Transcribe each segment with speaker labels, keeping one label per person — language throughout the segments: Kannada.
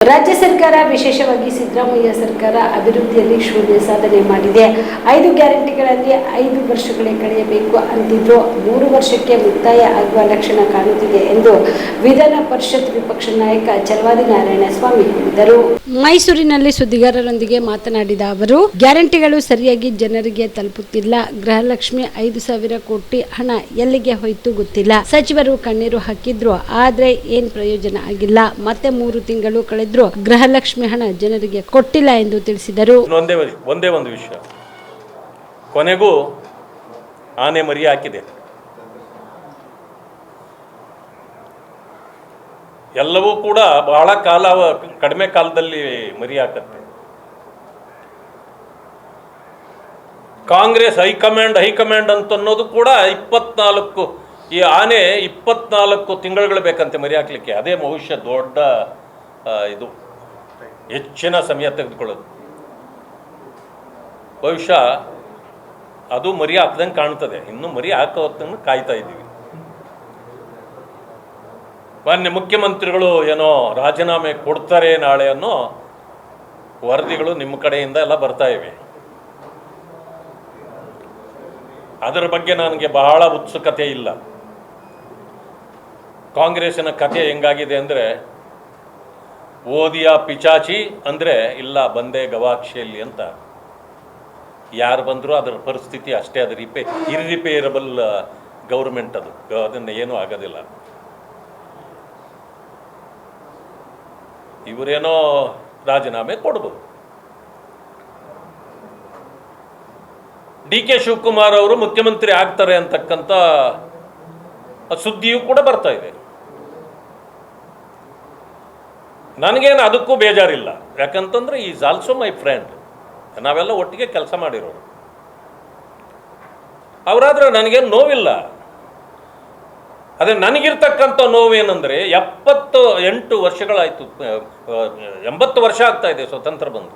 Speaker 1: ರಾಜ್ಯ ಸರ್ಕಾರ ವಿಶೇಷವಾಗಿ ಸಿದ್ದರಾಮಯ್ಯ ಸರ್ಕಾರ ಅಭಿವೃದ್ಧಿಯಲ್ಲಿ ಶೂನ್ಯ ಸಾಧನೆ ಮಾಡಿದೆ. 5 ಗ್ಯಾರಂಟಿಗಳಲ್ಲಿ 5 ವರ್ಷಗಳೇ ಕಳೆಯಬೇಕು ಅಂತಿದ್ರು 3 ವರ್ಷಕ್ಕೆ ಮುಕ್ತಾಯ ಆಗುವ ಲಕ್ಷಣ ಕಾಣುತ್ತಿದೆ ಎಂದು ವಿಧಾನ ಪರಿಷತ್ ವಿಪಕ್ಷ ನಾಯಕ ಚಲವಾದಿ ನಾರಾಯಣಸ್ವಾಮಿ ಹೇಳಿದರು. ಮೈಸೂರಿನಲ್ಲಿ ಸುದ್ದಿಗಾರರೊಂದಿಗೆ ಮಾತನಾಡಿದ ಅವರು, ಗ್ಯಾರಂಟಿಗಳು ಸರಿಯಾಗಿ ಜನರಿಗೆ ತಲುಪುತ್ತಿಲ್ಲ. ಗೃಹಲಕ್ಷ್ಮಿ 5,000 ಕೋಟಿ ಹಣ ಎಲ್ಲಿಗೆ ಹೋಯ್ತು ಗೊತ್ತಿಲ್ಲ. ಸಚಿವರು ಕಣ್ಣೀರು ಹಾಕಿದ್ರು, ಆದ್ರೆ ಏನ್ ಪ್ರಯೋಜನ ಆಗಿಲ್ಲ. ಮತ್ತೆ 3 ತಿಂಗಳು ಕಳೆದ್ರು ಗೃಹಲಕ್ಷ್ಮಿ ಹಣ ಜನರಿಗೆ ಕೊಟ್ಟಿಲ್ಲ ಎಂದು ತಿಳಿಸಿದರು.
Speaker 2: ಒಂದೇ ಒಂದು ವಿಷಯ, ಕೊನೆಗೂ ಆನೆ ಮರಿ ಹಾಕಿದೆ. ಎಲ್ಲವೂ ಕೂಡ ಬಹಳ ಕಡಿಮೆ ಕಾಲದಲ್ಲಿ ಮರಿ ಹಾಕತ್ತೆ. ಕಾಂಗ್ರೆಸ್ ಹೈಕಮಾಂಡ್ ಅಂತ ಅನ್ನೋದು ಕೂಡ 24 ಈ ಆನೆ 24 ತಿಂಗಳುಗಳು ಬೇಕಂತೆ ಮರಿ ಹಾಕ್ಲಿಕ್ಕೆ. ಅದೇ ಬಹುಶಃ ದೊಡ್ಡ ಇದು ಹೆಚ್ಚಿನ ಸಮಯ ತೆಗೆದುಕೊಳ್ಳೋದು. ಬಹುಶಃ ಅದು ಮರಿ ಹಾಕ್ದಂಗೆ ಕಾಣ್ತದೆ. ಇನ್ನು ಮರಿ ಹಾಕೋದನ್ನು ಕಾಯ್ತಾ ಇದ್ದೀವಿ. ಮಾನ್ಯ ಮುಖ್ಯಮಂತ್ರಿಗಳು ಏನೋ ರಾಜೀನಾಮೆ ಕೊಡ್ತಾರೆ ನಾಳೆ ಅನ್ನೋ ವರದಿಗಳು ನಿಮ್ಮ ಕಡೆಯಿಂದ ಎಲ್ಲ ಬರ್ತಾ ಇವೆ. ಅದರ ಬಗ್ಗೆ ನನಗೆ ಬಹಳ ಉತ್ಸುಕತೆ ಇಲ್ಲ. ಕಾಂಗ್ರೆಸ್ಸಿನ ಕಥೆ ಹೆಂಗಾಗಿದೆ ಅಂದರೆ, ಓದಿಯ ಪಿಚಾಚಿ ಅಂದರೆ ಇಲ್ಲ ಬಂದೆ ಗವಾಕ್ಷಿಯಲ್ಲಿ ಅಂತ. ಯಾರು ಬಂದರೂ ಅದರ ಪರಿಸ್ಥಿತಿ ಅಷ್ಟೇ. ಅದು ಇರ್ರಿಪೇರಬಲ್ ಗೌರ್ಮೆಂಟ್ ಅದು, ಅದನ್ನು ಏನೂ ಆಗೋದಿಲ್ಲ. ಇವರೇನೋ ರಾಜೀನಾಮೆ ಕೊಡ್ಬೋದು. ಡಿ.ಕೆ. ಶಿವಕುಮಾರ್ ಅವರು ಮುಖ್ಯಮಂತ್ರಿ ಆಗ್ತಾರೆ ಅಂತಕ್ಕಂಥ ಸುದ್ದಿಯೂ ಕೂಡ ಬರ್ತಾ ಇದೆ. ನನಗೇನು ಅದಕ್ಕೂ ಬೇಜಾರಿಲ್ಲ. ಯಾಕಂತಂದರೆ ಈಸ್ ಆಲ್ಸೋ ಮೈ ಫ್ರೆಂಡ್. ನಾವೆಲ್ಲ ಒಟ್ಟಿಗೆ ಕೆಲಸ ಮಾಡಿರೋರು. ಅವರಾದ್ರೆ ನನಗೇನು ನೋವಿಲ್ಲ. ಅದೇ ನನಗಿರ್ತಕ್ಕಂಥ ನೋವೇನೆಂದರೆ, 78 ವರ್ಷಗಳಾಯಿತು, 80 ವರ್ಷ ಆಗ್ತಾ ಇದೆ ಸ್ವತಂತ್ರ ಬಂದು.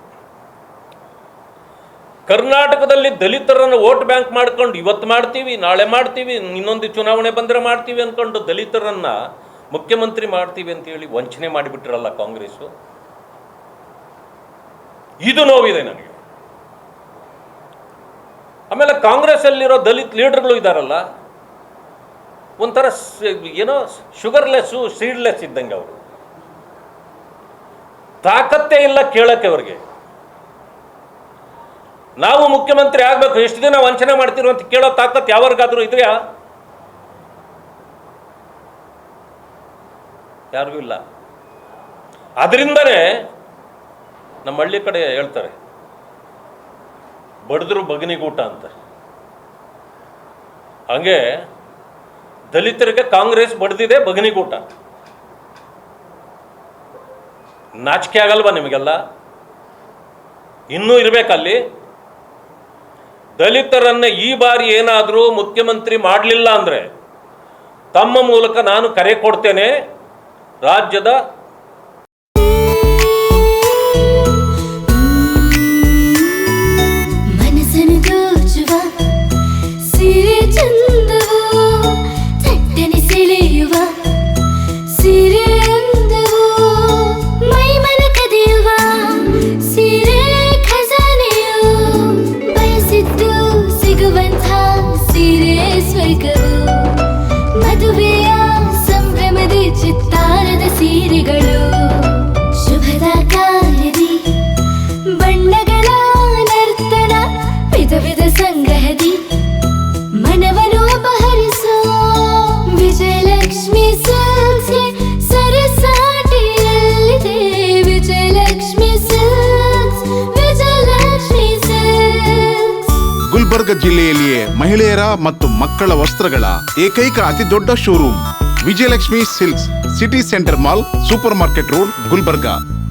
Speaker 2: ಕರ್ನಾಟಕದಲ್ಲಿ ದಲಿತರನ್ನು ವೋಟ್ ಬ್ಯಾಂಕ್ ಮಾಡ್ಕೊಂಡು ಇವತ್ತು ಮಾಡ್ತೀವಿ, ನಾಳೆ ಮಾಡ್ತೀವಿ, ಇನ್ನೊಂದು ಚುನಾವಣೆ ಬಂದರೆ ಮಾಡ್ತೀವಿ ಅಂದ್ಕೊಂಡು ದಲಿತರನ್ನು ಮುಖ್ಯಮಂತ್ರಿ ಮಾಡ್ತೀವಿ ಅಂತೇಳಿ ವಂಚನೆ ಮಾಡಿಬಿಟ್ರಲ್ಲ ಕಾಂಗ್ರೆಸ್ಸು. ಇದು ನೋವಿದೆ ನನಗೆ. ಆಮೇಲೆ ಕಾಂಗ್ರೆಸ್ಸಲ್ಲಿರೋ ದಲಿತ ಲೀಡರ್ಗಳು ಇದ್ದಾರಲ್ಲ, ಒಂಥರ ಏನೋ ಶುಗರ್ಲೆಸ್ಸು ಸೀಡ್ಲೆಸ್ ಇದ್ದಂಗೆ. ಅವರು ತಾಕತ್ತೇ ಇಲ್ಲ ಕೇಳಕ್ಕೆ ಅವ್ರಿಗೆ. ನಾವು ಮುಖ್ಯಮಂತ್ರಿ ಆಗಬೇಕು, ಎಷ್ಟು ದಿನ ವಂಚನೆ ಮಾಡ್ತಿರೋ ಅಂತ ಕೇಳೋ ತಾಕತ್ತು ಯಾವ್ರಿಗಾದ್ರೂ ಇದೆಯಾ? ಯಾರಿಗೂ ಇಲ್ಲ. ಅದರಿಂದನೇ ನಮ್ಮ ಹಳ್ಳಿ ಕಡೆ ಹೇಳ್ತಾರೆ, ಬಡಿದ್ರು ಬಗನಿಗೂಟ ಅಂತ. ಹಂಗೆ ದಲಿತರಿಗೆ ಕಾಂಗ್ರೆಸ್ ಬಡ್ದಿದೆ ಬಗನಿಗೂಟ. ನಾಚಿಕೆ ಆಗಲ್ವಾ ನಿಮಗೆಲ್ಲ? ಇನ್ನೂ ಇರಬೇಕಲ್ಲಿ. ದಲಿತರನ್ನ ಈ ಬಾರಿ ಏನಾದರೂ ಮುಖ್ಯಮಂತ್ರಿ ಮಾಡಲಿಲ್ಲ ಅಂದರೆ ತಮ್ಮ ಮೂಲಕ ನಾನು ಕರೆ ಕೊಡ್ತೇನೆ. ರಾಜ್ಯದ
Speaker 3: ಮನಸ್ಸನ್ನು ದೋಚುವ ಸಿರೆ ಚಂದವೋ, ಚಟ್ಟನೆ ಸೆಳೆಯುವ ಸಿರೆ ಅಂದವೋ, ಮೈಮನ ಕದಿಯುವ ಸಿರೆ ಖಜಾನೆಯೋ, ಬಯಸಿದ್ದು ಸಿಗುವಂಥ ಸಿರೆ ಸ್ವರ್ಗವೋ, ಮದುವೆಯ ಸಂಭ್ರಮದ ಚಿತ್ತಾರದ ಸೀರೆಗಳು, ಶುಭದ ಕಾರ್ಯದಿ ಬಣ್ಣಗಳ ನರ್ತನ, ವಿಧ ವಿಧ ಸಂಗ್ರಹದಿ ಮನವನ್ನು ಅಪಹರಿಸೋ ವಿಜಯಲಕ್ಷ್ಮಿ ಸಿಲ್ಕ್ಸ್ ಸರಸಾಟಿಯಲ್ಲಿದೆ. Vijayalakshmi Silks, Vijayalakshmi Silks.
Speaker 4: ಗುಲ್ಬರ್ಗ ಜಿಲ್ಲೆಯಲ್ಲಿಯೇ ಮಹಿಳೆಯರ ಮತ್ತು ಮಕ್ಕಳ ವಸ್ತ್ರಗಳ ಏಕೈಕ ಅತಿ ದೊಡ್ಡ showroom Vijayalakshmi Silks, city centre mall, supermarket road, Gulbarga.